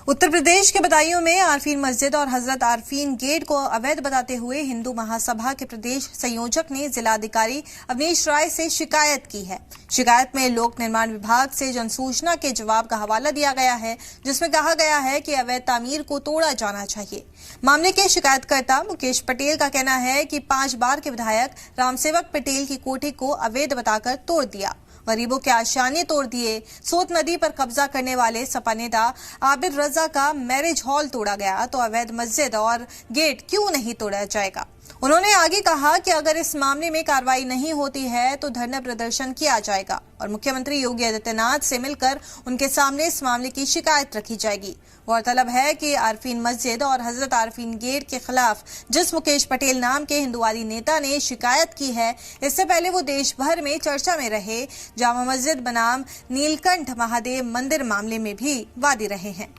उत्तर प्रदेश के बदायूं में आरफीन मस्जिद और हजरत आरफीन गेट को अवैध बताते हुए हिंदू महासभा के प्रदेश संयोजक ने जिलाधिकारी अवनीश राय से शिकायत की है। शिकायत में लोक निर्माण विभाग से जनसूचना के जवाब का हवाला दिया गया है, जिसमें कहा गया है कि अवैध तामीर को तोड़ा जाना चाहिए। मामले के शिकायतकर्ता मुकेश पटेल का कहना है कि 5 बार के विधायक रामसेवक पटेल की कोठी को अवैध बताकर तोड़ दिया, गरीबों के आशियाने तोड़ दिए। सोत नदी पर कब्जा करने वाले सपा नेता आबिद रजा का मैरिज हॉल तोड़ा गया तो अवैध मस्जिद और गेट क्यों नहीं तोड़ा जाएगा। उन्होंने आगे कहा कि अगर इस मामले में कार्रवाई नहीं होती है तो धरना प्रदर्शन किया जाएगा और मुख्यमंत्री योगी आदित्यनाथ से मिलकर उनके सामने इस मामले की शिकायत रखी जाएगी। गौरतलब है कि आरफीन मस्जिद और हजरत आरफीन गेट के खिलाफ जिस मुकेश पटेल नाम के हिंदुवादी नेता ने शिकायत की है, इससे पहले वो देश भर में चर्चा में रहे जामा मस्जिद बनाम नीलकंठ महादेव मंदिर मामले में भी वादी रहे हैं।